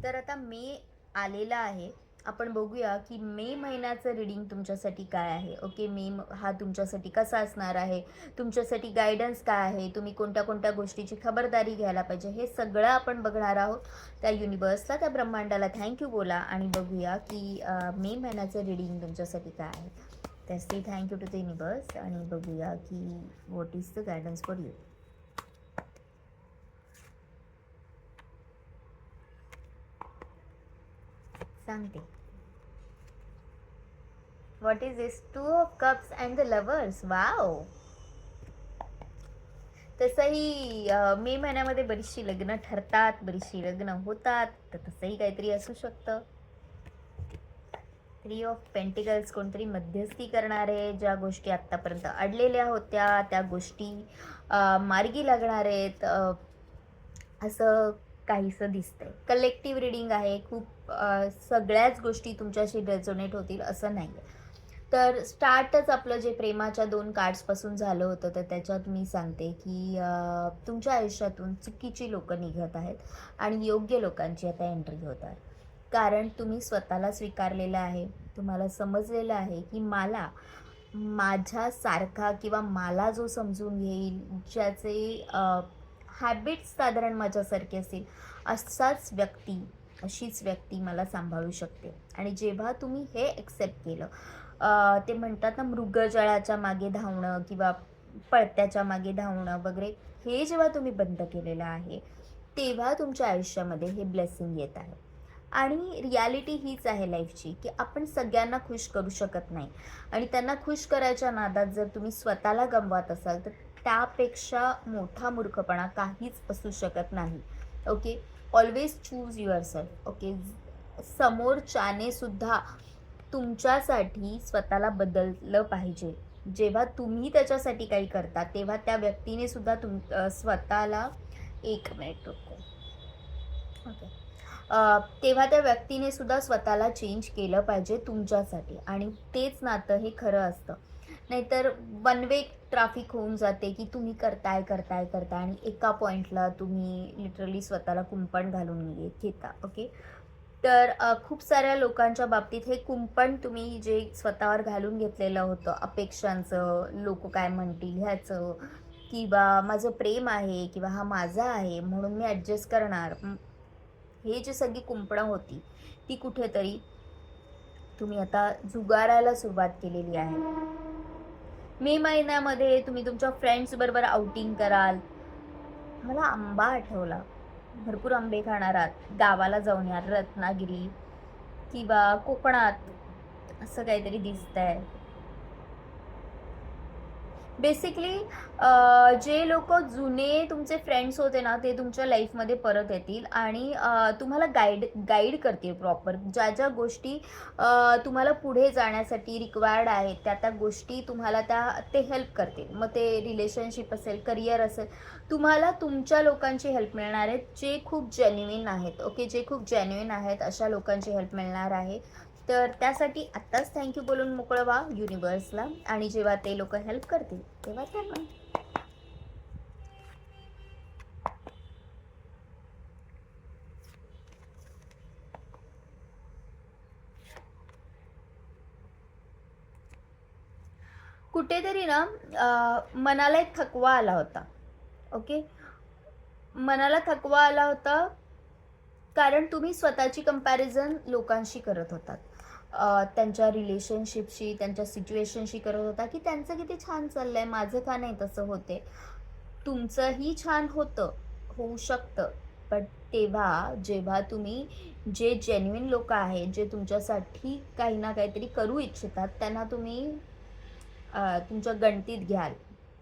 तर आता मे आलेला आहे. आपण बघूया की मे महिन्याचं रीडिंग तुमच्यासाठी काय आहे. ओके, हा तुमच्यासाठी कसा असणार आहे, तुमच्यासाठी गायडन्स काय आहे, तुम्ही कोणत्या कोणत्या गोष्टीची खबरदारी घ्यायला पाहिजे, हे सगळं आपण बघणार आहोत. त्या युनिवर्सला, त्या ब्रह्मांडाला थँक्यू बोला आणि बघूया की मे महिन्याचं रीडिंग तुमच्यासाठी काय आहे. तर say thank you to the universe आणि बघूया की what is the guidance for you. सांगते. What is this? Two of Cups and the Lovers. Wow. तसंही मे महिन्यामध्ये बरीचशी लग्न ठरतात, बरीचशी लग्न होतात, तर तसंही काहीतरी असू शकतं. 3 ऑफ पेंटिकल्स, कोणतरी मध्यस्थी करणारे, ज्या गोष्टी आत्तापर्यंत अडलेल्या होत्या त्या गोष्टी मार्गी लागणार आहेत, असं काहीसं दिसतंय. कलेक्टिव्ह रीडिंग आहे. खूप सगळ्याच गोष्टी तुमच्याशी रेझोनेट होतील असं नाही आहे. तर स्टार्टच आपलं जे प्रेमाच्या 2 कार्ड्सपासून झालं होतं, तर त्याच्यात मी सांगते की तुमच्या आयुष्यातून चुकीची लोकं निघत आहेत आणि योग्य लोकांची आता एंट्री होत आहे. कारण तुम्ही स्वतःला स्वीकारलेलं आहे. तुम्हाला समजलेलं आहे की मला माझ्यासारखा किंवा मला जो समजून घेईल, ज्याचे हॅबिट्स साधारण माझ्यासारखे असतील, अशीच व्यक्ती मला सांभाळू शकते. आणि जेव्हा तुम्ही हे एक्सेप्ट केलं, ते म्हणतात ना, मृगजळाच्या मागे धावणं किंवा पळत्याच्या मागे धावणं वगैरे, हे जेव्हा तुम्ही बंद केलेलं आहे, तेव्हा तुमच्या आयुष्यामध्ये हे ब्लेसिंग येत आहे. आणि रियालिटी हीच आहे लाईफची, की आपण सगळ्यांना खुश करू शकत नाही आणि त्यांना खुश करायच्या नादात जर तुम्ही स्वतःला गमवत असाल, तर त्यापेक्षा मोठा मूर्खपणा काहीच असू शकत नाही. Okay, always choose yourself. Okay, समोरच्याने सुद्धा तुमच्यासाठी स्वतःला बदललं पाहिजे. जेव्हा तुम्ही त्याच्यासाठी काही करता, तेव्हा त्या व्यक्तीने सुद्धा स्वतःला, एक मिनिट रुको. ओके. तेव्हा त्या व्यक्तीने सुद्धा स्वतःला चेंज केलं पाहिजे तुमच्यासाठी आणि तेच नातं हे खरं असतं. नाहीतर वन वे ट्रॅफिक होऊन जाते, की तुम्ही करताय, करताय, करताय आणि एका पॉइंटला तुम्ही लिटरली स्वतःला कुंपण घालून घेता. ओके. तर खूप साऱ्या लोकांच्या बाबतीत हे कुंपण तुम्ही जे स्वतःवर घालून घेतलेलं होतं, अपेक्षांचं, लोक काय म्हणतील ह्याचं, किंवा माझं प्रेम आहे किंवा हा माझा आहे म्हणून मी ॲडजस्ट करणार, हे जी सगळी कुंपणं होती, ती कुठेतरी तुम्ही आता जुगारायला सुरुवात केलेली आहे. मे महिन्यामध्ये तुम्ही तुमच्या फ्रेंड्स बरोबर आउटिंग कराल. मला आंबा आठवला. भरपूर आंबे खाणार आहात. गावाला जाऊन या, रत्नागिरी किंवा कोकणात, असं काहीतरी दिसतंय. बेसिकली जे लोक जुने तुमचे फ्रेंड्स होते ना, ते तुमच्या लाईफमध्ये परत येतील आणि तुम्हाला गाईड करतील प्रॉपर. ज्या ज्या गोष्टी तुम्हाला पुढे जाण्यासाठी रिक्वायर्ड आहेत, त्या त्या गोष्टी तुम्हाला ते हेल्प करतील. मग ते रिलेशनशिप असेल, करिअर असेल, तुम्हाला तुमच्या लोकांची हेल्प मिळणार आहे, जे खूप जेन्युइन आहेत. ओके, जे खूप जेन्युइन आहेत अशा लोकांची हेल्प मिळणार आहे. तर त्यासाठी आत्ताच थँक्यू बोलून मोकळं व्हा युनिवर्सला आणि जेव्हा ते लोक हेल्प करतील तेव्हा त्यांना. कुठेतरी ना मनाला एक थकवा आला होता. ओके, मनाला थकवा आला होता कारण तुम्ही स्वतःची कंपॅरिझन लोकांशी करत होतात. त्यांच्या रिलेशनशिपशी, त्यांच्या सिच्युएशनशी करत होता, की त्यांचं किती छान चाललंय, माझं का नाही तसं होते. तुमचंही छान होऊ शकतं, पण तेव्हा जेव्हा तुम्ही जे जेन्युइन लोक आहेत, जे तुमच्यासाठी काही ना काहीतरी करू इच्छितात, त्यांना तुम्ही तुमच्या गणतीत घ्याल.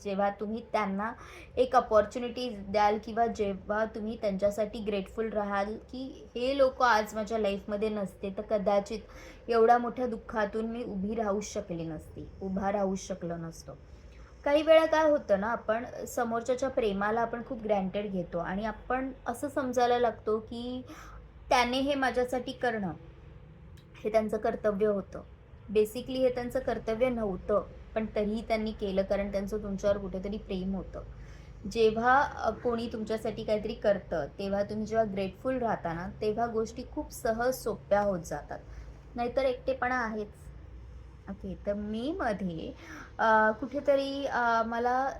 जेव्हा तुम्ही त्यांना एक अपॉर्च्युनिटी द्याल किंवा जेव्हा तुम्ही त्यांच्यासाठी ग्रेटफुल राहाल, की हे लोक आज माझ्या लाईफमध्ये नसते तर कदाचित एवढ्या मोठ्या दुःखातून मी उभा राहू शकलो नसतो. काही वेळा काय होतं ना, आपण समोरच्याच्या प्रेमाला आपण खूप ग्रँटेड घेतो आणि आपण असं समजायला लागतो, की त्याने हे माझ्यासाठी करणं हे त्यांचं कर्तव्य होतं. बेसिकली हे त्यांचं कर्तव्य नव्हतं, पण तरीही त्यांनी केलं कारण त्यांचं तुमच्यावर कुठेतरी प्रेम होतं. जेव्हा कोणी तुमच्यासाठी काहीतरी करतं, तेव्हा तुम्ही जेव्हा ग्रेटफुल राहता ना, तेव्हा गोष्टी खूप सहज सोप्या होत जातात. नाहीतर एकटेपणा आहेच. ओके. तर मी मध्ये कुठेतरी मला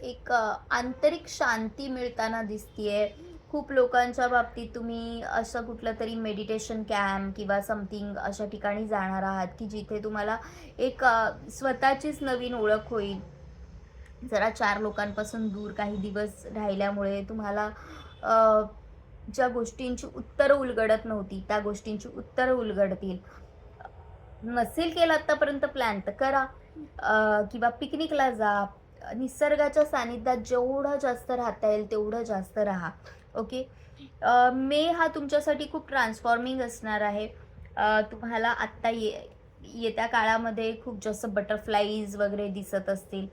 एक आंतरिक शांती मिळताना दिसतीये. खूप लोकांच्या बाबतीत तुम्ही असं कुठलं तरी मेडिटेशन कॅम्प किंवा समथिंग अशा ठिकाणी जाणार आहात, की जिथे तुम्हाला एक स्वतःचीच नवीन ओळख होईल. जरा 4 लोकांपासून दूर काही दिवस राहिल्यामुळे तुम्हाला अ, ज्या गोष्टींची उत्तरं उलगडत नव्हती, त्या गोष्टींची उत्तरं उलगडतील. नसेल केलं आत्तापर्यंत प्लॅन तर करा. किंवा पिकनिकला जा. निसर्गाच्या सानिध्यात जेवढं जास्त राहता येईल तेवढं जास्त राहा. ओके. मे हा तुमच्यासाठी खूप ट्रान्सफॉर्मिंग असणार आहे. तुम्हाला आत्ता येत्या काळामध्ये खूप जास्त बटरफ्लाईज वगैरे दिसत असतील.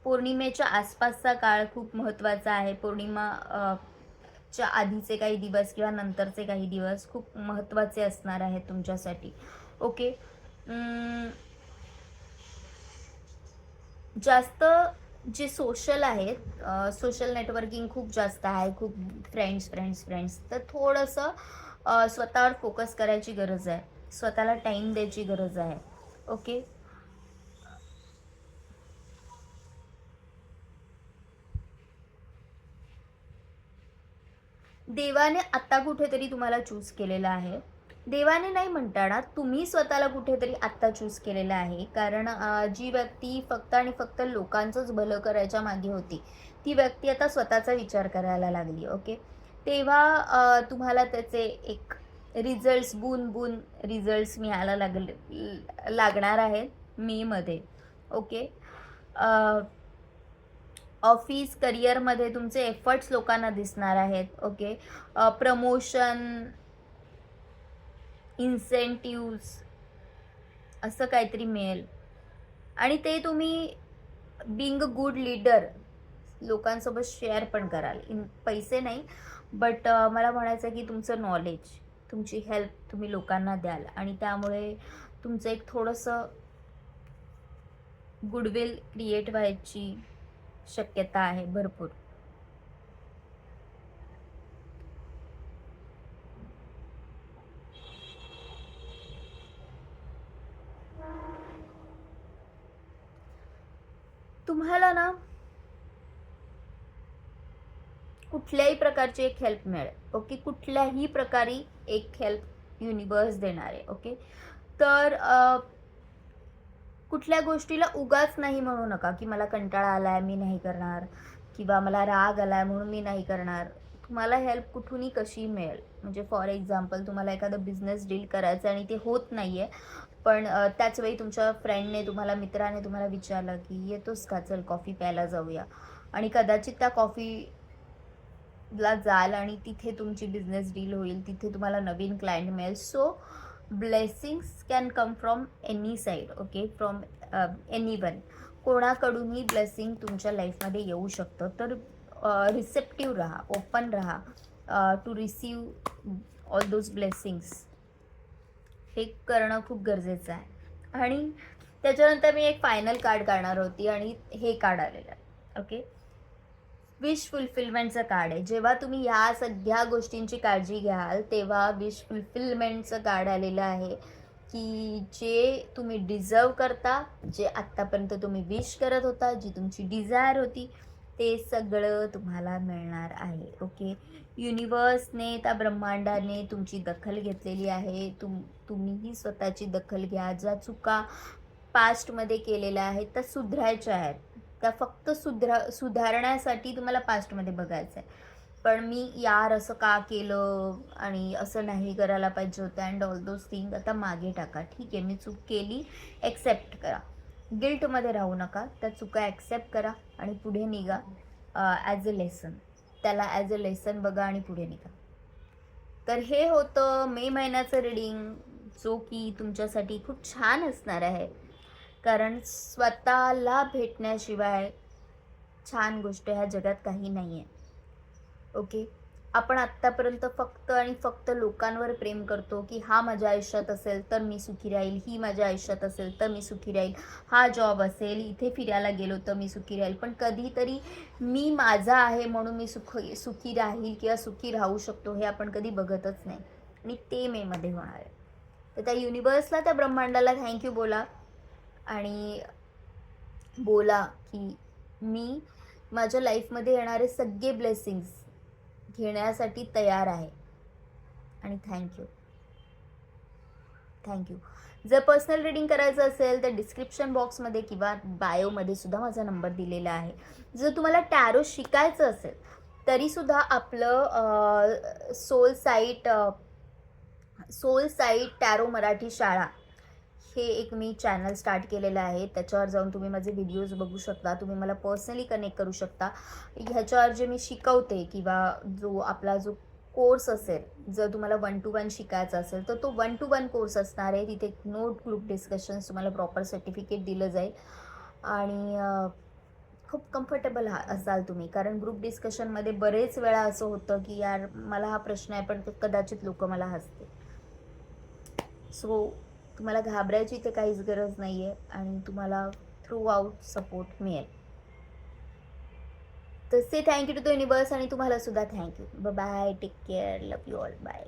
पौर्णिमेच्या आसपासचा काळ खूप महत्त्वाचा आहे. पौर्णिमा च्या आधीचे काही दिवस किंवा नंतरचे काही दिवस खूप महत्त्वाचे असणार आहेत तुमच्यासाठी. ओके. जास्त जे सोशल आहेत, सोशल नेटवर्किंग खूप जास्त आहे. खूप फ्रेंड्स. तर थोडंसं स्वतःवर फोकस करायची गरज आहे. स्वतःला टाईम द्यायची गरज आहे. ओके. देवाने आत्ता कुठेतरी तुम्हाला चूज केलेलं आहे. देवाने नाही म्हणता येणार, तुम्ही स्वतःला कुठेतरी आत्ता चूज केलेलं आहे. कारण जी व्यक्ती फक्त आणि फक्त लोकांचंच भलं करायच्या मागे होती, ती व्यक्ती आता स्वतःचा विचार करायला लागली. ओके. तेव्हा तुम्हाला त्याचे एक रिझल्ट्स, बून रिझल्ट्स मिळायला लागणार आहेत मेमध्ये. ओके. ऑफिस करिअरमध्ये तुमचे एफर्ट्स लोकांना दिसणार आहेत. ओके. प्रमोशन, इन्सेंटिव्हज असं काहीतरी मिळेल आणि ते तुम्ही बिंग अ गुड लीडर लोकांसोबत शेअर पण कराल. पैसे नाही, बट मला म्हणायचं आहे की तुमचं नॉलेज, तुमची हेल्प तुम्ही लोकांना द्याल आणि त्यामुळे तुमचं एक थोडंसं गुडविल क्रिएट व्हायची शक्यता आहे भरपूर. तुम्हाला ना कुठल्याही प्रकारची एक हेल्प मिळेल. ओके. कुठल्याही प्रकारे एक हेल्प युनिवर्स देणार आहे. ओके. तर कुठल्या गोष्टीला उगाच नाही म्हणू नका, की मला कंटाळा आलाय मी नाही करणार किंवा मला राग आलाय म्हणून मी नाही करणार. तुम्हाला हेल्प कुठूनही कशी मिळेल. म्हणजे फॉर एक्झाम्पल तुम्हाला एखादा बिझनेस डील करायचं आणि ते होत नाहीये. पण त्याच वेळी तुमच्या फ्रेंडने तुम्हाला, मित्राने तुम्हाला विचारलं, की "येतोस का? चल कॉफी प्यायला जाऊया." आणि कदाचित त्या कॉफीला जाल आणि तिथे तुमची बिझनेस डील होईल. तिथे तुम्हाला नवीन क्लायंट मिळेल. So blessings can come from any side. Okay. From anyone. कोणाकडूनही ब्लेसिंग तुमच्या लाईफमध्ये येऊ शकतं. तर रिसेप्टिव्ह राहा, ओपन राहा to receive all those blessings. हे करणं खूप गरजेचं आहे. आणि त्याच्यानंतर मी एक फायनल कार्ड काढणार होती आणि हे कार्ड आलेलं आहे. ओके. विश फुलफिलमेंटचं कार्ड आहे. जेव्हा तुम्ही ह्या सगळ्या गोष्टींची काळजी घ्याल, तेव्हा विश फुलफिलमेंटचं कार्ड आलेलं आहे, की जे तुम्ही डिझर्व करता, जे आत्तापर्यंत तुम्ही विश करत होता, जी तुमची डिझायर होती, ते सगळं तुम्हाला मिळणार आहे. ओके. युनिवर्सने, त्या ब्रह्मांडाने तुमची दखल घेतलेली आहे. तुम्हीही स्वतःची दखल घ्या. ज्या चुका पास्टमध्ये केलेल्या आहेत, त्या सुधारायच्या आहेत. त्या फक्त सुधारण्यासाठी तुम्हाला पास्टमध्ये बघायचं आहे. पण मी यार असं का केलं आणि असं नाही करायला पाहिजे होतं अँड ऑल दोज थिंग आता मागे टाका. ठीक आहे, मी चूक केली, ॲक्सेप्ट करा. गिल्टमध्ये राहू नका. त्या चुका ॲक्सेप्ट करा आणि पुढे निघा. ॲज अ लेसन, त्याला ॲज अ लेसन बघा आणि पुढे निघा. तर हे होतं मे महिन्याचं रीडिंग, जो की तुमच्यासाठी खूप छान असणार आहे. कारण स्वतःला भेटण्याशिवाय छान गोष्ट ह्या जगात काही नाही आहे. ओके. आपण आत्तापर्यंत फक्त आणि फक्त लोकांवर प्रेम करतो की हा माझ्या आयुष्यात असेल तर मी सुखी राहील, ही माझ्या आयुष्यात असेल तर मी सुखी राहील, हा जॉब असेल, इथे फिरायला गेलो तर मी सुखी राहील. पण कधीतरी मी माझा आहे म्हणून मी सुखी राहील किंवा सुखी राहू शकतो हे आपण कधी बघतच नाही. आणि ते मेमध्ये होणार आहे. तर त्या युनिवर्सला, त्या ब्रह्मांडाला थँक्यू बोला आणि बोला की मी माझ्या लाईफमध्ये येणारे सगळे ब्लेसिंग्स घेण्यासाठी तयार आहे. आणि थँक्यू. जर पर्सनल रीडिंग करायचं असेल तर डिस्क्रिप्शन बॉक्समध्ये किंवा बायोमध्ये सुद्धा माझा नंबर दिलेला आहे. जर तुम्हाला टॅरो शिकायचं असेल तरीसुद्धा आपलं सोल साईट टॅरो मराठी शाळा हे एक मी चॅनल स्टार्ट केलेलं आहे. त्याच्यावर जाऊन तुम्ही माझे व्हिडिओज बघू शकता. तुम्ही मला पर्सनली कनेक्ट करू शकता. ह्याच्यावर जे मी शिकवते किंवा जो कोर्स असेल, जर तुम्हाला 1 to 1 शिकायचा असेल तर तो 1 to 1 कोर्स असणार आहे. तिथे नोट ग्रुप डिस्कशन्स, तुम्हाला प्रॉपर सर्टिफिकेट दिलं जाईल आणि खूप कम्फर्टेबल असाल तुम्ही. कारण ग्रुप डिस्कशनमध्ये बरेच वेळा असं होतं की यार मला हा प्रश्न आहे पण कदाचित लोक मला हसते. सो तुम्हाला घाबरायची इथे काहीच गरज नाही आहे आणि तुम्हाला थ्रू आउट सपोर्ट मिळेल. तर say thank you to the universe आणि तुम्हाला सुद्धा thank you. Bye, take care, love you all, bye.